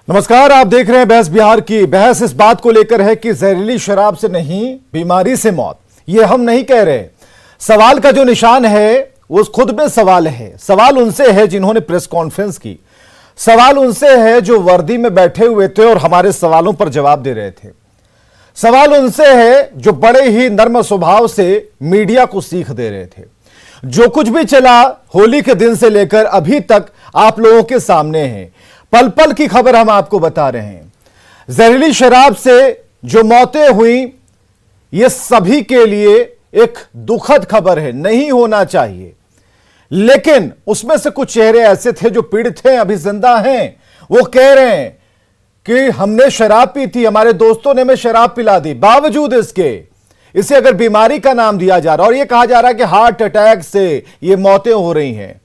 नमस्कार, आप देख रहे हैं बहस बिहार की। बहस इस बात को लेकर है कि जहरीली शराब से नहीं, बीमारी से मौत। ये हम नहीं कह रहे। सवाल का जो निशान है वो खुद में सवाल है। सवाल उनसे है जिन्होंने प्रेस कॉन्फ्रेंस की। सवाल उनसे है जो वर्दी में बैठे हुए थे और हमारे सवालों पर जवाब दे रहे थे। सवाल उनसे है जो बड़े ही नर्म स्वभाव से मीडिया को सीख दे रहे थे। जो कुछ भी चला होली के दिन से लेकर अभी तक आप लोगों के सामने है। पल पल की खबर हम आपको बता रहे हैं। जहरीली शराब से जो मौतें हुई, ये सभी के लिए एक दुखद खबर है। नहीं होना चाहिए, लेकिन उसमें से कुछ चेहरे ऐसे थे जो पीड़ित हैं, अभी जिंदा हैं। वो कह रहे हैं कि हमने शराब पी थी, हमारे दोस्तों ने हमें शराब पिला दी। बावजूद इसके इसे अगर बीमारी का नाम दिया जा रहा है और यह कहा जा रहा है कि हार्ट अटैक से ये मौतें हो रही हैं,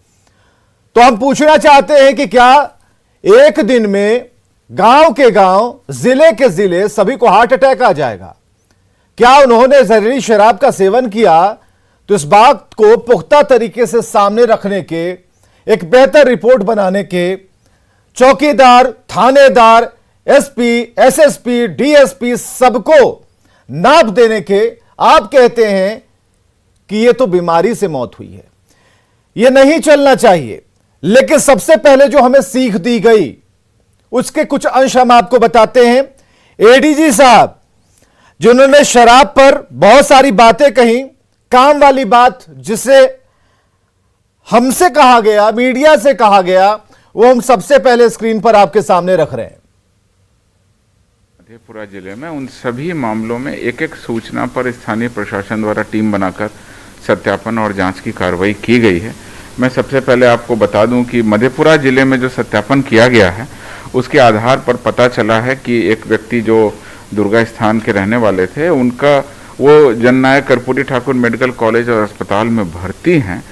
तो हम पूछना चाहते हैं कि क्या एक दिन में गांव के गांव, जिले के जिले सभी को हार्ट अटैक आ जाएगा? क्या उन्होंने जहरीली शराब का सेवन किया? तो इस बात को पुख्ता तरीके से सामने रखने के, एक बेहतर रिपोर्ट बनाने के चौकीदार, थानेदार, एसपी, एसएसपी, डीएसपी सबको नाप देने के आप कहते हैं कि यह तो बीमारी से मौत हुई है, यह नहीं चलना चाहिए। लेकिन सबसे पहले जो हमें सीख दी गई उसके कुछ अंश हम आपको बताते हैं। एडीजी साहब जिन्होंने शराब पर बहुत सारी बातें कही, काम वाली बात जिसे हमसे कहा गया, मीडिया से कहा गया, वो हम सबसे पहले स्क्रीन पर आपके सामने रख रहे हैं। मधेपुरा जिले में उन सभी मामलों में एक एक सूचना पर स्थानीय प्रशासन द्वारा टीम बनाकर सत्यापन और जांच की कार्रवाई की गई है। मैं सबसे पहले आपको बता दूं कि मधेपुरा जिले में जो सत्यापन किया गया है उसके आधार पर पता चला है कि एक व्यक्ति जो दुर्गा स्थान के रहने वाले थे, उनका वो जननायक कर्पूरी ठाकुर मेडिकल कॉलेज और अस्पताल में भर्ती हैं।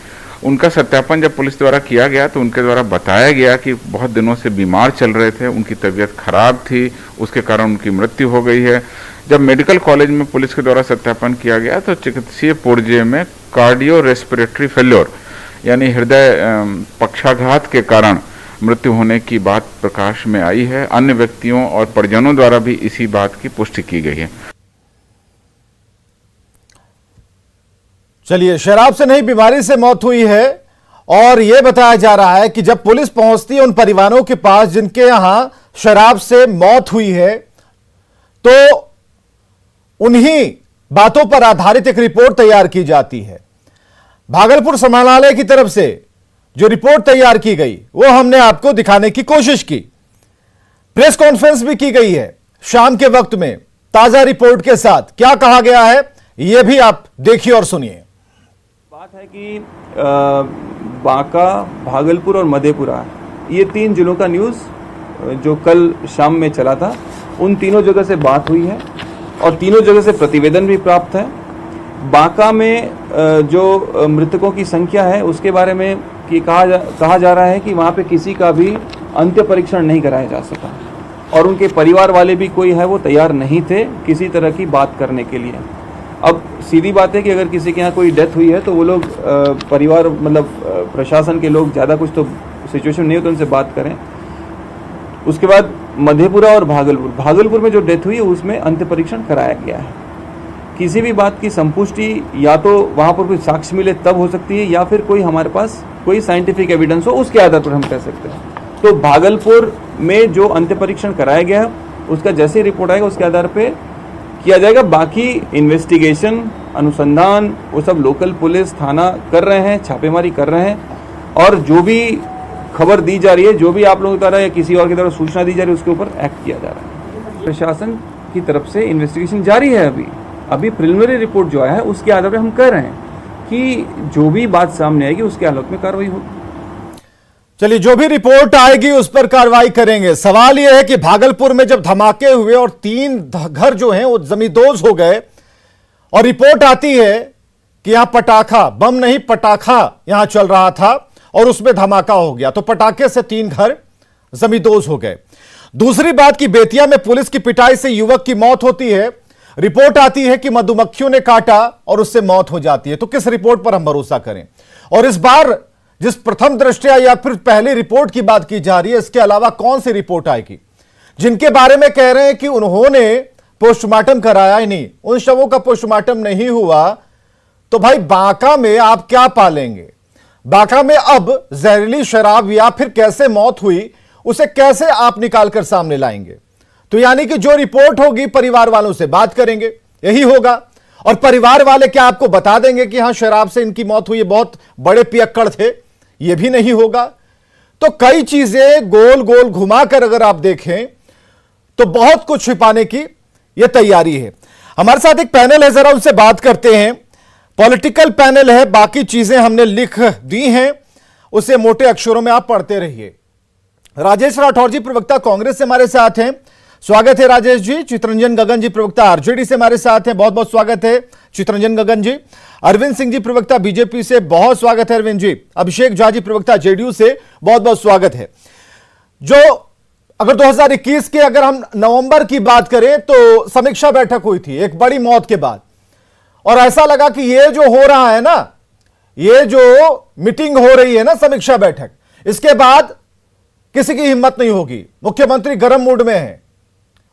उनका सत्यापन जब पुलिस द्वारा किया गया तो उनके द्वारा बताया गया कि बहुत दिनों से बीमार चल रहे थे, उनकी तबीयत खराब थी, उसके कारण उनकी मृत्यु हो गई है। जब मेडिकल कॉलेज में पुलिस के द्वारा सत्यापन किया गया तो चिकित्सीय पुर्जे में कार्डियो रेस्पिरेटरी फेल्योर यानी हृदय पक्षाघात के कारण मृत्यु होने की बात प्रकाश में आई है। अन्य व्यक्तियों और परिजनों द्वारा भी इसी बात की पुष्टि की गई है। चलिए, शराब से नहीं, बीमारी से मौत हुई है। और यह बताया जा रहा है कि जब पुलिस पहुंचती है उन परिवारों के पास जिनके यहां शराब से मौत हुई है, तो उन्हीं बातों पर आधारित एक रिपोर्ट तैयार की जाती है। भागलपुर समाहरणालय की तरफ से जो रिपोर्ट तैयार की गई वो हमने आपको दिखाने की कोशिश की। प्रेस कॉन्फ्रेंस भी की गई है शाम के वक्त में ताजा रिपोर्ट के साथ। क्या कहा गया है यह भी आप देखिए और सुनिए। बात है कि बांका, भागलपुर और मधेपुरा, ये तीन जिलों का न्यूज़ जो कल शाम में चला था, उन तीनों जगह से बात हुई है और तीनों जगह से प्रतिवेदन भी प्राप्त है। बांका में जो मृतकों की संख्या है उसके बारे में कि कहा जा रहा है कि वहाँ पे किसी का भी अंत्य परीक्षण नहीं कराया जा सका और उनके परिवार वाले भी कोई है वो तैयार नहीं थे किसी तरह की बात करने के लिए। अब सीधी बात है कि अगर किसी के यहाँ कोई डेथ हुई है तो वो लोग परिवार मतलब प्रशासन के लोग ज़्यादा कुछ तो सिचुएशन नहीं हो तो उनसे बात करें। उसके बाद मधेपुरा और भागलपुर में जो डेथ हुई है उसमें अंत्य परीक्षण कराया गया है। किसी भी बात की संपुष्टि या तो वहाँ पर कोई साक्ष्य मिले तब हो सकती है या फिर कोई हमारे पास कोई साइंटिफिक एविडेंस हो उसके आधार पर हम कह सकते हैं। तो भागलपुर में जो अंत्य परीक्षण कराया गया है उसका जैसे रिपोर्ट आएगा उसके आधार पे किया जाएगा। बाकी इन्वेस्टिगेशन, अनुसंधान वो सब लोकल पुलिस थाना कर रहे हैं, छापेमारी कर रहे हैं और जो भी खबर दी जा रही है, जो भी आप लोगों द्वारा या किसी और की द्वारा सूचना दी जा रही है उसके ऊपर एक्ट किया जा रहा है। प्रशासन की तरफ से इन्वेस्टिगेशन जारी है। अभी प्रिलिमिनरी रिपोर्ट जो आया है उसके आधार पर हम कह रहे हैं कि जो भी बात सामने आएगी उसके आलोक में कार्रवाई होगी। चलिए, जो भी रिपोर्ट आएगी उस पर कार्रवाई करेंगे। सवाल यह है कि भागलपुर में जब धमाके हुए और 3 घर जो हैं वो जमींदोज हो गए और रिपोर्ट आती है कि यहां पटाखा, बम नहीं पटाखा यहां चल रहा था और उसमें धमाका हो गया, तो पटाखे से 3 घर जमींदोज हो गए। दूसरी बात कि बेतिया में पुलिस की पिटाई से युवक की मौत होती है। रिपोर्ट आती है कि मधुमक्खियों ने काटा और उससे मौत हो जाती है। तो किस रिपोर्ट पर हम भरोसा करें? और इस बार जिस प्रथम दृष्टया या फिर पहली रिपोर्ट की बात की जा रही है, इसके अलावा कौन सी रिपोर्ट आएगी? जिनके बारे में कह रहे हैं कि उन्होंने पोस्टमार्टम कराया ही नहीं, उन शवों का पोस्टमार्टम नहीं हुआ, तो भाई बांका में आप क्या पालेंगे? बांका में अब जहरीली शराब या फिर कैसे मौत हुई उसे कैसे आप निकालकर सामने लाएंगे? तो यानी कि जो रिपोर्ट होगी परिवार वालों से बात करेंगे, यही होगा। और परिवार वाले क्या आपको बता देंगे कि हां शराब से इनकी मौत हुई, बहुत बड़े पियक्कड़ थे? यह भी नहीं होगा। तो कई चीजें गोल गोल घुमाकर अगर आप देखें तो बहुत कुछ छिपाने की यह तैयारी है। हमारे साथ एक पैनल है, जरा उनसे बात करते हैं। पॉलिटिकल पैनल है, बाकी चीजें हमने लिख दी हैं, उसे मोटे अक्षरों में आप पढ़ते रहिए। राजेश राठौर जी प्रवक्ता कांग्रेस से हमारे साथ हैं, स्वागत है राजेश जी। चितरंजन गगन जी प्रवक्ता आरजेडी से हमारे साथ हैं, बहुत बहुत स्वागत है चितरंजन गगन जी। अरविंद सिंह जी प्रवक्ता बीजेपी से, बहुत स्वागत है अरविंद जी। अभिषेक झा जी प्रवक्ता जेडीयू से, बहुत बहुत स्वागत है। जो अगर 2021 के अगर हम नवंबर की बात करें तो समीक्षा बैठक हुई थी एक बड़ी मौत के बाद, और ऐसा लगा कि ये जो हो रहा है ना, ये जो मीटिंग हो रही है ना समीक्षा बैठक, इसके बाद किसी की हिम्मत नहीं होगी। मुख्यमंत्री गर्म मूड में है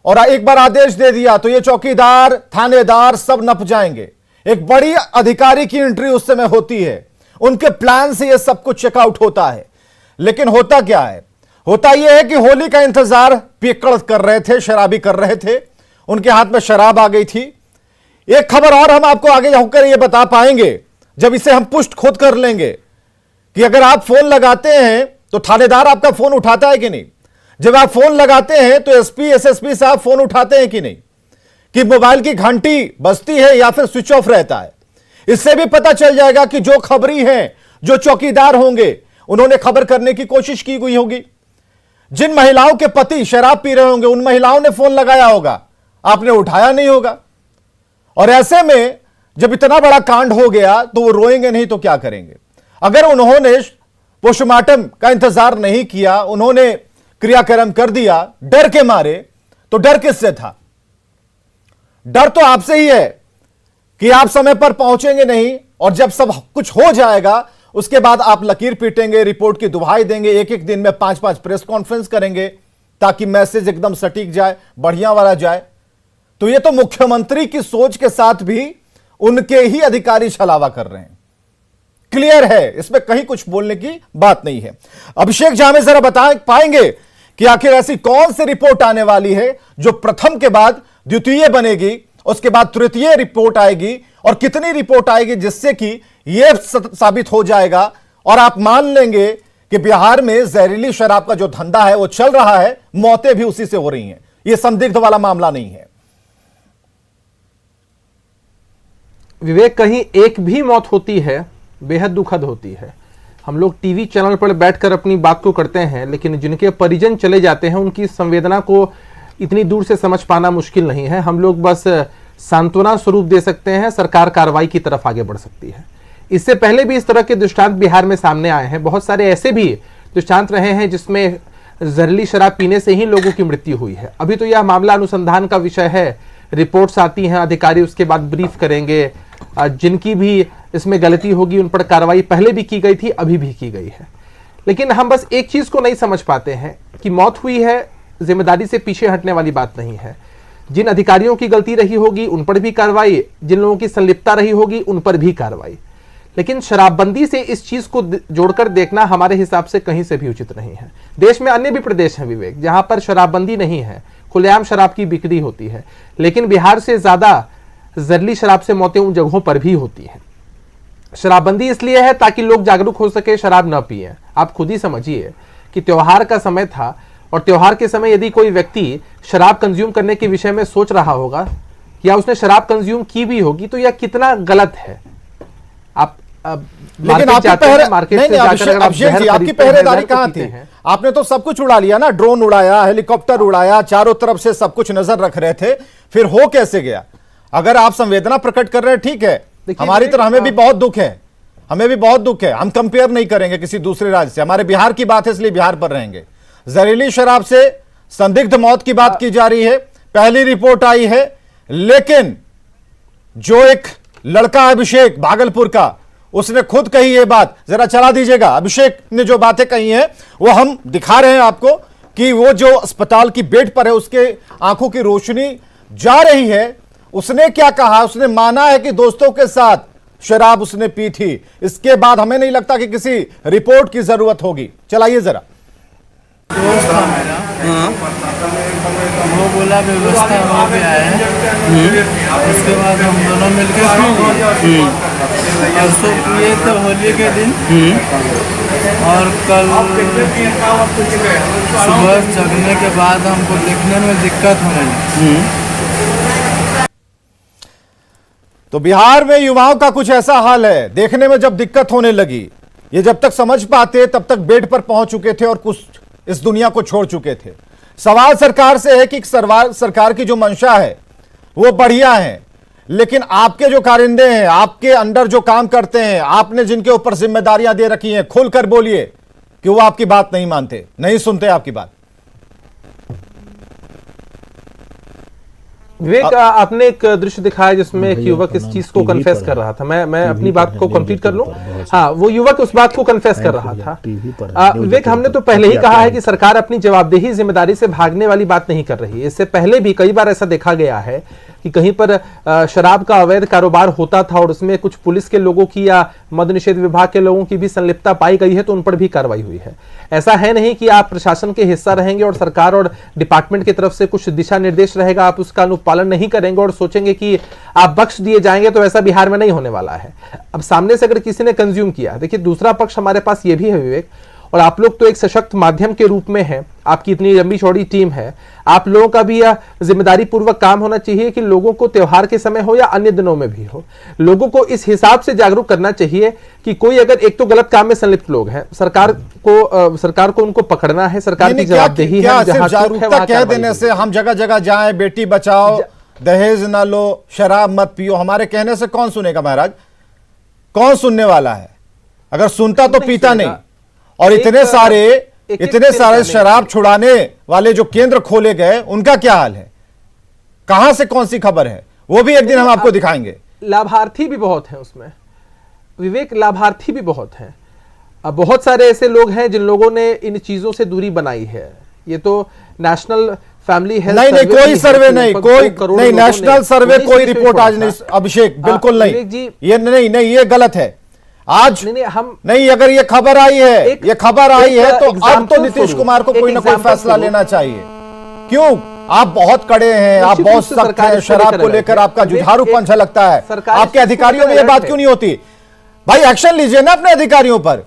और एक बार आदेश दे दिया तो ये चौकीदार थानेदार सब नप जाएंगे। एक बड़ी अधिकारी की एंट्री उस समय होती है, उनके प्लान से ये सब कुछ चेकआउट होता है। लेकिन होता क्या है? होता यह है कि होली का इंतजार पियक्कड़ कर रहे थे, शराबी कर रहे थे, उनके हाथ में शराब आ गई थी। एक खबर और हम आपको आगे होकर यह बता पाएंगे जब इसे हम पुष्ट खुद कर लेंगे कि अगर आप फोन लगाते हैं तो थानेदार आपका फोन उठाता है कि नहीं, जब आप फोन लगाते हैं तो एसपी एसएसपी साहब फोन उठाते हैं कि नहीं, कि मोबाइल की घंटी बजती है या फिर स्विच ऑफ रहता है। इससे भी पता चल जाएगा कि जो खबरी हैं, जो चौकीदार होंगे, उन्होंने खबर करने की कोशिश की हुई होगी। जिन महिलाओं के पति शराब पी रहे होंगे, उन महिलाओं ने फोन लगाया होगा, आपने उठाया नहीं होगा। और ऐसे में जब इतना बड़ा कांड हो गया तो वो रोएंगे नहीं तो क्या करेंगे? अगर उन्होंने पोस्टमार्टम का इंतजार नहीं किया, उन्होंने क्रियाक्रम कर दिया डर के मारे, तो डर किससे था? डर तो आपसे ही है कि आप समय पर पहुंचेंगे नहीं, और जब सब कुछ हो जाएगा उसके बाद आप लकीर पीटेंगे, रिपोर्ट की दुहाई देंगे, एक एक दिन में 5-5 प्रेस कॉन्फ्रेंस करेंगे ताकि मैसेज एकदम सटीक जाए, बढ़िया वाला जाए। तो ये तो मुख्यमंत्री की सोच के साथ भी उनके ही अधिकारी छलावा कर रहे हैं, क्लियर है, इसमें कहीं कुछ बोलने की बात नहीं है। अभिषेक झा में जरा बता पाएंगे कि आखिर ऐसी कौन सी रिपोर्ट आने वाली है जो प्रथम के बाद द्वितीय बनेगी, उसके बाद तृतीय रिपोर्ट आएगी, और कितनी रिपोर्ट आएगी जिससे कि यह साबित हो जाएगा और आप मान लेंगे कि बिहार में जहरीली शराब का जो धंधा है वो चल रहा है, मौतें भी उसी से हो रही हैं, यह संदिग्ध वाला मामला नहीं है। विवेक, कहीं एक भी मौत होती है बेहद दुखद होती है। हम लोग टीवी चैनल पर बैठकर अपनी बात को करते हैं, लेकिन जिनके परिजन चले जाते हैं उनकी संवेदना को इतनी दूर से समझ पाना मुश्किल नहीं है। हम लोग बस सांत्वना स्वरूप दे सकते हैं, सरकार कार्रवाई की तरफ आगे बढ़ सकती है। इससे पहले भी इस तरह के दृष्टांत बिहार में सामने आए हैं, बहुत सारे ऐसे भी दृष्टांत रहे हैं जिसमें जहरीली शराब पीने से ही लोगों की मृत्यु हुई है। अभी तो यह मामला अनुसंधान का विषय है, रिपोर्ट्स आती हैं, अधिकारी उसके बाद ब्रीफ करेंगे, जिनकी भी इसमें गलती होगी उन पर कार्रवाई पहले भी की गई थी, अभी भी की गई है। लेकिन हम बस एक चीज को नहीं समझ पाते हैं कि मौत हुई है, जिम्मेदारी से पीछे हटने वाली बात नहीं है। जिन अधिकारियों की गलती रही होगी उन पर भी कार्रवाई, जिन लोगों की संलिप्तता रही होगी उन पर भी कार्रवाई। लेकिन शराबबंदी से इस चीज को जोड़कर देखना हमारे हिसाब से कहीं से भी उचित नहीं है। देश में अन्य भी प्रदेश हैं विवेक, जहां पर शराबबंदी नहीं है, खुलेआम शराब की बिक्री होती है, लेकिन बिहार से ज्यादा जहरीली शराब से मौतें उन जगहों पर भी होती हैं। शराबबंदी इसलिए है ताकि लोग जागरूक हो सके, शराब न पिए। आप खुद ही समझिए कि त्योहार का समय था, और त्योहार के समय यदि कोई व्यक्ति शराब कंज्यूम करने के विषय में सोच रहा होगा या उसने शराब कंज्यूम की भी होगी तो यह कितना गलत है। आप लेकिन आपकी पहरेदारी कहां थी? आपने तो सब कुछ उड़ा लिया ना, ड्रोन उड़ाया, हेलीकॉप्टर उड़ाया, चारों तरफ से सब कुछ नजर रख रहे थे, फिर हो कैसे गया? अगर आप संवेदना प्रकट कर रहे हैं ठीक है, हमारी तरह हमें भी बहुत दुख है, हमें भी बहुत दुख है। हम कंपेयर नहीं करेंगे किसी दूसरे राज्य से, हमारे बिहार की बात है इसलिए बिहार पर रहेंगे। जहरीली शराब से संदिग्ध मौत की बात की जा रही है, पहली रिपोर्ट आई है, लेकिन जो एक लड़का अभिषेक भागलपुर का, उसने खुद कही ये बात, जरा चला दीजिएगा। अभिषेक ने जो बातें कही हैं वो हम दिखा रहे हैं आपको, कि वो जो अस्पताल की बेड पर है उसके आंखों की रोशनी जा रही है, उसने क्या कहा? उसने माना है कि दोस्तों के साथ शराब उसने पी थी। इसके बाद हमें नहीं लगता कि किसी रिपोर्ट की जरूरत होगी। चलाइए जरा। दोस्त था मेरा, वो बोला व्यवस्था वहाँ पे आए हैं। उसके बाद हम दोनों मिलकर पी लिए। परसों पिए थे होली के दिन, और कल सुबह जगने के बाद हमको देखने में दिक्कत होने लगी। तो बिहार में युवाओं का कुछ ऐसा हाल है, देखने में जब दिक्कत होने लगी, ये जब तक समझ पाते तब तक बेड पर पहुंच चुके थे और कुछ इस दुनिया को छोड़ चुके थे। सवाल सरकार से है कि सरकार की जो मंशा है वो बढ़िया है, लेकिन आपके जो कारिंदे हैं, आपके अंडर जो काम करते हैं, आपने जिनके ऊपर जिम्मेदारियां दे रखी हैं, खुलकर बोलिए कि वो आपकी बात नहीं मानते, नहीं सुनते आपकी बात। विवेक, आपने एक दृश्य दिखाया जिसमें एक युवक इस चीज को कन्फेस कर रहा था। मैं अपनी बात को कंप्लीट कर लूं। हाँ, वो युवक उस बात को कन्फेस कर रहा था। विवेक, हमने तो पहले ही कहा है कि सरकार अपनी जवाबदेही जिम्मेदारी से भागने वाली बात नहीं कर रही है। इससे पहले भी कई बार ऐसा देखा गया है कि कहीं पर शराब का अवैध कारोबार होता था और उसमें कुछ पुलिस के लोगों की या मद्य निषेध विभाग के लोगों की भी संलिप्तता पाई गई है, तो उन पर भी कार्रवाई हुई है। ऐसा है नहीं कि आप प्रशासन के हिस्सा रहेंगे और सरकार और डिपार्टमेंट की तरफ से कुछ दिशा निर्देश रहेगा, आप उसका अनुपालन नहीं करेंगे और सोचेंगे कि आप बख्श दिए जाएंगे। तो ऐसा बिहार में नहीं होने वाला है। अब सामने से अगर किसी ने कंज्यूम किया, देखिए दूसरा पक्ष हमारे पास ये भी है विवेक, और आप लोग तो एक सशक्त माध्यम के रूप में हैं, आपकी इतनी लंबी चौड़ी टीम है, आप लोगों का भी यह जिम्मेदारी पूर्वक काम होना चाहिए कि लोगों को त्योहार के समय हो या अन्य दिनों में भी हो, लोगों को इस हिसाब से जागरूक करना चाहिए कि कोई अगर एक तो गलत काम में संलिप्त लोग हैं, सरकार को उनको पकड़ना है, सरकार की जवाबदेही है। जागरूकता कह देने से हम जगह जगह जाएं, बेटी बचाओ, दहेज ना लो, शराब मत पियो, हमारे कहने से कौन सुनेगा महाराज? कौन सुनने वाला है? अगर सुनता तो पीता नहीं। और इतने सारे शराब छुड़ाने वाले जो केंद्र खोले गए, उनका क्या हाल है? कहां से कौन सी खबर है? वो भी एक दिन हम आपको दिखाएंगे। लाभार्थी भी बहुत हैं उसमें विवेक, लाभार्थी भी बहुत हैं। अब बहुत सारे ऐसे लोग हैं जिन लोगों ने इन चीजों से दूरी बनाई है। ये तो नेशनल फैमिली हेल्थ नहीं, कोई सर्वे नहीं, कोई नेशनल सर्वे, कोई रिपोर्ट आज नहीं अभिषेक, बिल्कुल नहीं, ये नहीं, ये गलत है। आज नहीं, अगर ये खबर आई है, तो अब तो नीतीश कुमार को कोई ना कोई फैसला लेना चाहिए। क्यों? आप बहुत कड़े हैं, आप बहुत सख्त हैं, शराब को लेकर आपका जुझारूपन झलकता है। आपके अधिकारियों में ये बात क्यों नहीं होती? भाई एक्शन लीजिए ना अपने अधिकारियों पर।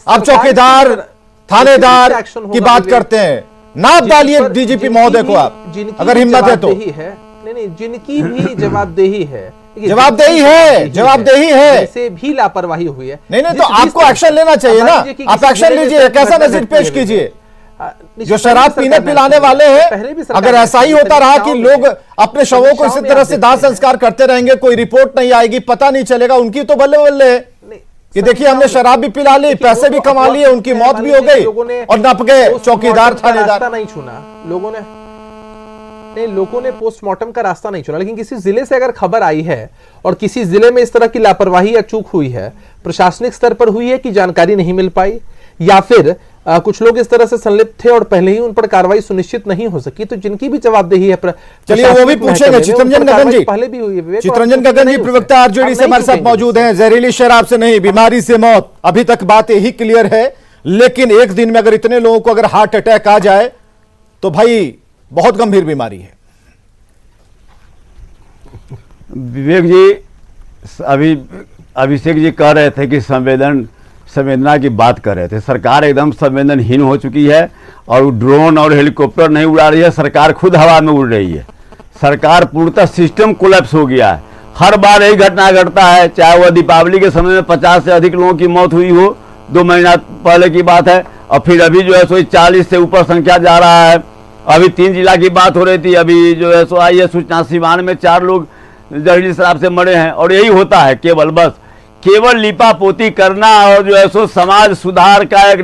आप चौकीदार, थानेदार की बात करते हैं, नाप डालिए डीजीपी महोदय को आप, अगर हिम्मत है तो। नहीं, जिनकी भी जवाबदेही है, जवाबदेही है, से भी लापरवाही हुई है। नहीं, तो आपको एक्शन लेना चाहिए ना। आप एक्शन लीजिए, कैसा नजीर पेश कीजिए। जो शराब पीने पिलाने वाले हैं, अगर ऐसा ही होता रहा कि लोग अपने शवों को इसी तरह से दाह संस्कार करते रहेंगे, कोई रिपोर्ट नहीं आएगी, पता नहीं चलेगा, उनकी तो बल्ले बल्ले है कि देखिए हमने शराब भी पिला ली, पैसे भी कमा लिए, उनकी मौत भी हो गई और नप गए चौकीदार, थानेदार। नहीं छूना लोगों ने पोस्टमार्टम का रास्ता नहीं चुना। लेकिन किसी जिले से अगर खबर आई है और किसी जिले में इस तरह की लापरवाही या चूक हुई है, प्रशासनिक स्तर पर हुई है कि जानकारी नहीं मिल पाई, या फिर कुछ लोग इस तरह से संलिप्त थे और पहले ही उन पर कार्रवाई सुनिश्चित नहीं हो सकी, तो जिनकी भी जवाबदेही है, चलिए वो भी पूछेंगे। चितरंजन गगन जी, पहले भी हुई है। चितरंजन गगन जी प्रवक्ता आरजेडी से हमारे साथ मौजूद हैं। जहरीली शराब से नहीं, बीमारी से मौत, अभी तक बात यही क्लियर है। लेकिन एक दिन में अगर इतने लोगों को अगर हार्ट अटैक आ जाए तो भाई बहुत गंभीर बीमारी है। विवेक जी, अभी अभिषेक जी कह रहे थे कि संवेदना की बात कर रहे थे। सरकार एकदम संवेदनहीन हो चुकी है और ड्रोन और हेलीकॉप्टर नहीं उड़ा रही है, सरकार खुद हवा में उड़ रही है। सरकार पूर्णतः सिस्टम कोलैप्स हो गया है। हर बार यही घटना घटता है, चाहे वह दीपावली के समय में 50 से अधिक लोगों की मौत हुई हो, 2 महीना पहले की बात है, और फिर अभी जो है सो 40 से ऊपर संख्या जा रहा है। अभी 3 जिला की बात हो रही थी, अभी जो है सो आई है सूचना, सिवान में 4 लोग जहरीली शराब से मरे हैं। और यही होता है, केवल लिपापोती करना और जो है सो समाज सुधार का एक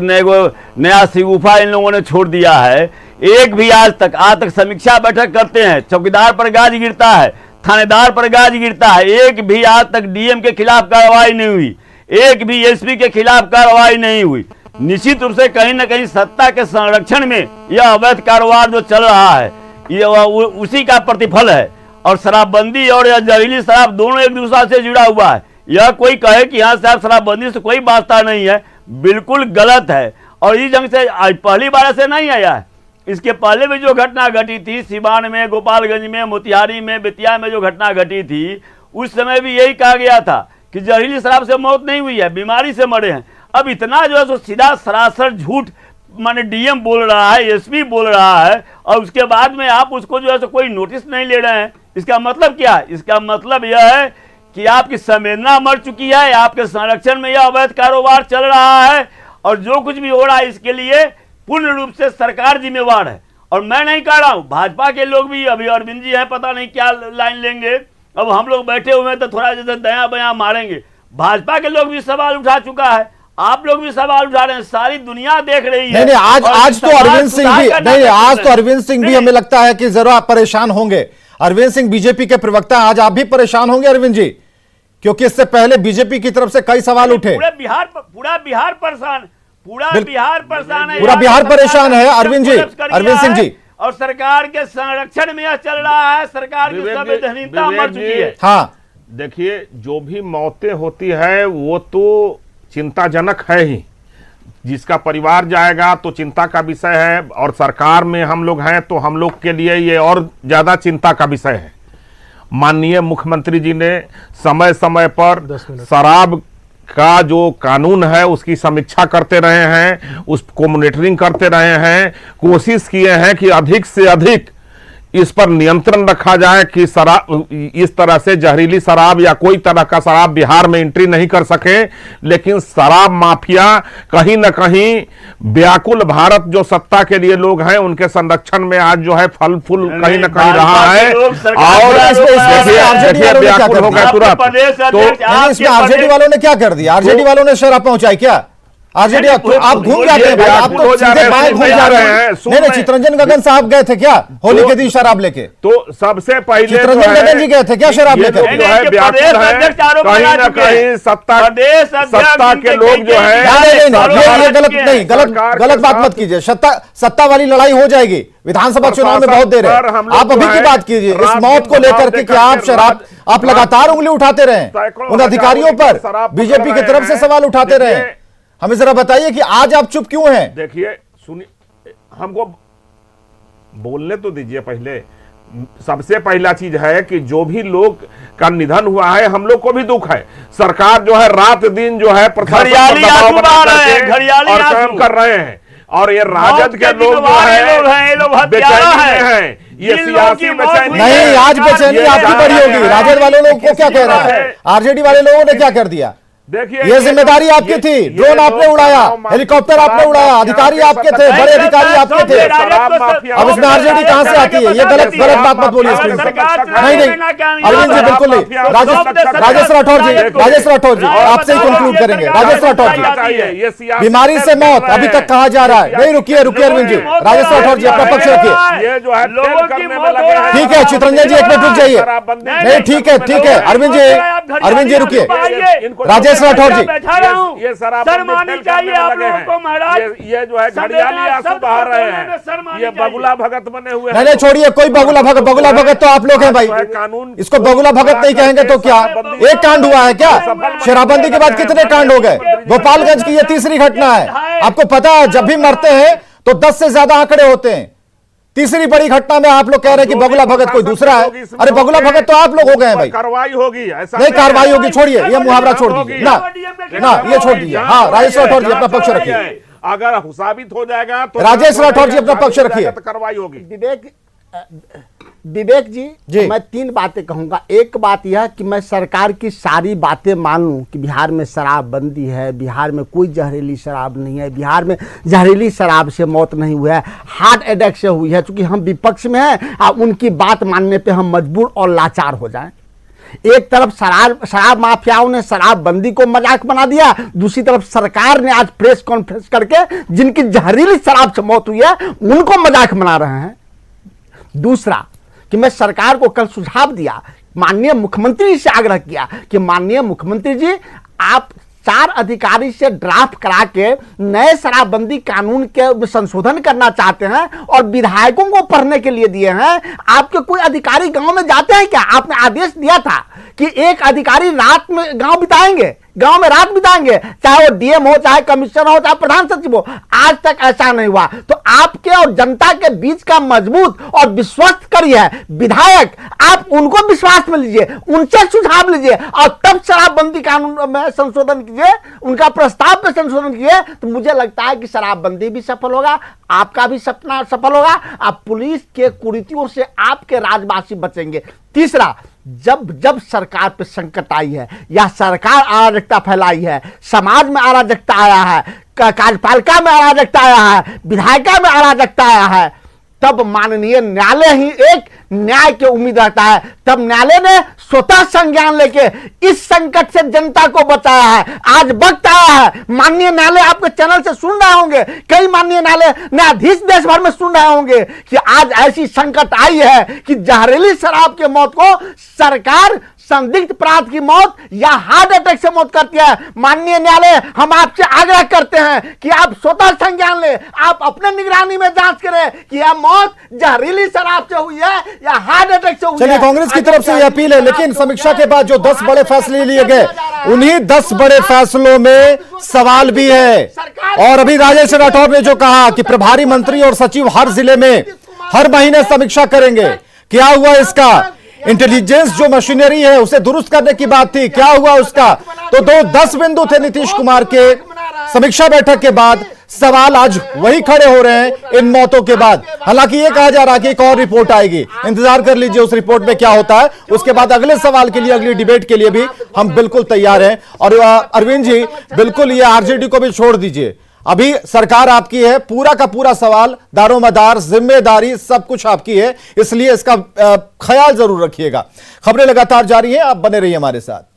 नया शिगुफा इन लोगों ने छोड़ दिया है। एक भी आज तक समीक्षा बैठक करते हैं, चौकीदार पर गाज गिरता है, थानेदार पर गाज गिरता है, एक भी आज तक डीएम के खिलाफ कार्रवाई नहीं हुई, एक भी एसपी के खिलाफ कार्रवाई नहीं हुई। निश्चित रूप से कहीं ना कहीं सत्ता के संरक्षण में यह अवैध कारोबार जो चल रहा है ये उसी का प्रतिफल है। और शराबबंदी और यह जहरीली शराब दोनों एक दूसरे से जुड़ा हुआ है। यह कोई कहे कि यहाँ साहब शराबबंदी से कोई वास्ता नहीं है, बिल्कुल गलत है। और इस जंग से आज पहली बार से नहीं आया है, इसके पहले भी जो घटना घटी थी सिवान में, गोपालगंज में, मोतिहारी में, बेतिया में जो घटना घटी थी, उस समय भी यही कहा गया था कि जहरीली शराब से मौत नहीं हुई है, बीमारी से मरे हैं। अब इतना जो है सो सीधा सरासर झूठ माने डीएम बोल रहा है, एसपी बोल रहा है, और उसके बाद में आप उसको जो है सो कोई नोटिस नहीं ले रहे हैं। इसका मतलब क्या है? इसका मतलब यह है कि आपकी संवेदना मर चुकी है, आपके संरक्षण में यह अवैध कारोबार चल रहा है, और जो कुछ भी हो रहा है इसके लिए पूर्ण रूप से सरकार जिम्मेवार है। और मैं नहीं कह रहा हूं, भाजपा के लोग भी, अभी अरविंद जी हैं, पता नहीं क्या लाइन लेंगे, अब हम लोग बैठे हुए हैं तो थोड़ा जैसे दया बया मारेंगे। भाजपा के लोग भी सवाल उठा चुका है, आप लोग भी सवाल उठा रहे हैं, सारी दुनिया देख रही है। नहीं आज तो अरविंद सिंह भी नहीं, आज तो अरविंद सिंह भी हमें लगता है कि जरूर आप परेशान होंगे। अरविंद सिंह बीजेपी के प्रवक्ता, आज आप भी परेशान होंगे अरविंद जी, क्योंकि इससे पहले बीजेपी की तरफ से कई सवाल उठे। पूरा बिहार परेशान, पूरा बिहार परेशान है, पूरा बिहार परेशान है अरविंद जी, अरविंद सिंह जी। और सरकार के संरक्षण में यह चल रहा है, सरकार की संवैधानिकता मर चुकी है। हाँ देखिए, जो भी मौतें होती है वो तो चिंताजनक है ही, जिसका परिवार जाएगा तो चिंता का विषय है, और सरकार में हम लोग हैं तो हम लोग के लिए ये और ज्यादा चिंता का विषय है। माननीय मुख्यमंत्री जी ने समय समय पर शराब का जो कानून है उसकी समीक्षा करते रहे हैं, उसको मॉनिटरिंग करते रहे हैं, कोशिश किए हैं कि अधिक से अधिक इस पर नियंत्रण रखा जाए कि शराब, इस तरह से जहरीली शराब या कोई तरह का शराब बिहार में एंट्री नहीं कर सके। लेकिन शराब माफिया कहीं न कहीं व्याकुल भारत जो सत्ता के लिए लोग हैं उनके संरक्षण में आज जो है फल फूल कहीं न कहीं रहा है। और देखिए व्याकुल हो गए तुरंत। तो इसमें आरजेडी वालों ने क्या कर दिया? आरजेडी वालों ने शराब पहुंचाई क्या? आरजेडी आप घूम जाते हैं भाई, आप तो सीधे बाएं घूम जा रहे हैं। नहीं, चित्रंजन गगन साहब गए थे क्या होली के दिन शराब लेके? तो सबसे पहले चित्रंजन गगन जी गए थे क्या शराब लेकर? कहीं ना कहीं सत्ता के लोग जो है, ये गलत नहीं, गलत बात मत कीजिए। सत्ता वाली लड़ाई हो जाएगी, विधानसभा चुनाव में बहुत देर है। आप अभी की बात कीजिए इस मौत को लेकर के, कि आप शराब, आप लगातार उंगली उठाते रहे उन अधिकारियों पर, बीजेपी की तरफ से सवाल उठाते रहे। हमें जरा बताइए कि आज आप चुप क्यों हैं? देखिए सुनिए, हमको बोलने तो दीजिए पहले। सबसे पहला चीज है कि जो भी लोग का निधन हुआ है हम लोग को भी दुख है। सरकार जो है रात दिन जो है घड़ियाली आंसू बहा रहे हैं, घड़ियाली और काम कर रहे हैं, और ये राजद के लोग जो है बेचैनी में हैं, ये सियासी बेचैनी नहीं। आज बेचैनी आपकी बड़ी होगी, राजद वाले लोग को क्या कह रहा है? आरजेडी वाले लोगों ने क्या कर दिया? देखिए ये जिम्मेदारी आपकी थी, ड्रोन आपने उड़ाया, हेलीकॉप्टर आपने उड़ाया, अधिकारी आपके थे, बड़े अधिकारी आपके थे। अब इसमें आरजेडी कहां से आती है? ये गलत बात मत बोलिए स्क्रीन पर। नहीं अरविंद जी बिल्कुल नहीं। राजेश राठौर जी आपसे ही कंक्लूड करेंगे। राजेश राठौर जी, बीमारी से मौत अभी तक कहा जा रहा है। नहीं रुकिए अरविंद जी, राजेश राठौर जी अपना पक्ष रखिए। ठीक है चित्रंजन जी एक मिनट रुक जाइए। नहीं ठीक है अरविंद जी रुकिए। राजेश राठौर जी, ये शराबबंदी चाहिए आप लोगों को महाराज। ये जो है घड़ियाली आंसू बहा रहे हैं, ये बगुला भगत बने हुए हैं। नहीं छोड़िए, कोई बगुला भगत तो आप लोग हैं भाई। कानून इसको बगुला भगत नहीं कहेंगे तो क्या? एक कांड हुआ है क्या? शराबबंदी के बाद कितने कांड हो गए? गोपालगंज की ये तीसरी घटना है। आपको पता है जब भी मरते हैं तो 10 से ज्यादा आंकड़े होते हैं। तीसरी बड़ी घटना में आप लोग कह रहे हैं कि बगुला भगत कोई दूसरा है। अरे बगुला भगत तो आप लोग हो गए हैं भाई। कार्रवाई होगी, ऐसा नहीं कार्रवाई होगी, छोड़िए ये मुहावरा छोड़ दीजिए ना ये छोड़ दीजिए। हाँ राजेश राठौर जी अपना पक्ष रखिए। अगर साबित हो जाएगा तो राजेश राठौर जी अपना पक्ष रखिए। कार्रवाई होगी। विवेक जी, मैं 3 बातें कहूंगा। एक बात यह कि मैं सरकार की सारी बातें मान लूं कि बिहार में शराबबंदी है, बिहार में कोई जहरीली शराब नहीं है, बिहार में जहरीली शराब से मौत नहीं हुई है, हार्ट अटैक से हुई है। चूंकि हम विपक्ष में हैं और उनकी बात मानने पे हम मजबूर और लाचार हो जाएं। एक तरफ शराब माफियाओं ने शराबबंदी को मजाक बना दिया, दूसरी तरफ सरकार ने आज प्रेस कॉन्फ्रेंस करके जिनकी जहरीली शराब से मौत हुई है उनको मजाक बना रहे हैं। दूसरा कि मैं सरकार को कल सुझाव दिया, माननीय मुख्यमंत्री से आग्रह किया कि माननीय मुख्यमंत्री जी आप 4 अधिकारी से ड्राफ्ट करा के नए शराबबंदी कानून के संशोधन करना चाहते हैं और विधायकों को पढ़ने के लिए दिए हैं। आपके कोई अधिकारी गांव में जाते हैं क्या? आपने आदेश दिया था कि एक अधिकारी रात में गांव बिताएंगे, गांव में रात बिताएंगे, चाहे वो डीएम हो, चाहे कमिश्नर हो, चाहे प्रधान सचिव हो। आज तक ऐसा नहीं हुआ। तो आपके और जनता के बीच का मजबूत और विश्वस्त कड़ी है विधायक, आप उनको विश्वास में लीजिए, उनसे सुझाव लीजिए और तब शराबबंदी कानून में संशोधन कीजिए, उनका प्रस्ताव पे संशोधन कीजिए। तो मुझे लगता है कि शराबबंदी भी सफल होगा, आपका भी सपना सफल होगा, आप पुलिस के कुरीतियों से आपके राज्यवासी बचेंगे। तीसरा, जब सरकार पे संकट आई है या सरकार अराजकता फैलाई है, समाज में अराजकता आया है, कार्यपालिका में अराजकता आया है, विधायिका में अराजकता आया है, तब माननीय न्यायालय ही एक न्याय की उम्मीद रखता है। तब न्यायालय ने स्वतः संज्ञान लेके इस संकट से जनता को बचाया है। आज वक्त आया है, माननीय न्यायालय आपके चैनल से सुन रहे होंगे, कई माननीय न्यायाधीश देश भर में सुन रहे होंगे कि आज ऐसी संकट आई है कि जहरीली शराब के मौत को सरकार संदिग्ध अपराध की मौत या हार्ट अटैक से मौत करती है। माननीय न्यायालय, हम आपसे आग्रह करते हैं कि आप स्वतः संज्ञान लें, आप अपने निगरानी में जांच करें कि यह मौत जहरीली शराब से हुई है या हार्ट अटैक से हुई है। चलिए, कांग्रेस की तरफ से यह अपील है, लेकिन समीक्षा के बाद जो 10 बड़े फैसले लिए गए, उन्हीं 10 बड़े फैसलों में सवाल भी है। और अभी राजेश राठौर ने जो कहा कि प्रभारी मंत्री और सचिव हर जिले में हर महीने समीक्षा करेंगे, क्या हुआ इसका? इंटेलिजेंस जो मशीनरी है उसे दुरुस्त करने की बात थी, क्या हुआ उसका? तो 10 बिंदु थे नीतीश कुमार के समीक्षा बैठक के बाद। सवाल आज वही खड़े हो रहे हैं इन मौतों के बाद। हालांकि ये कहा जा रहा है कि एक और रिपोर्ट आएगी, इंतजार कर लीजिए उस रिपोर्ट में क्या होता है। उसके बाद अगले सवाल के लिए, अगली डिबेट के लिए भी हम बिल्कुल तैयार हैं। और अरविंद जी, बिल्कुल ये आरजेडी को भी छोड़ दीजिए, अभी सरकार आपकी है, पूरा का पूरा सवाल, दारोमदार, जिम्मेदारी सब कुछ आपकी है, इसलिए इसका ख्याल जरूर रखिएगा। खबरें लगातार जारी हैं, आप बने रहिए हमारे साथ।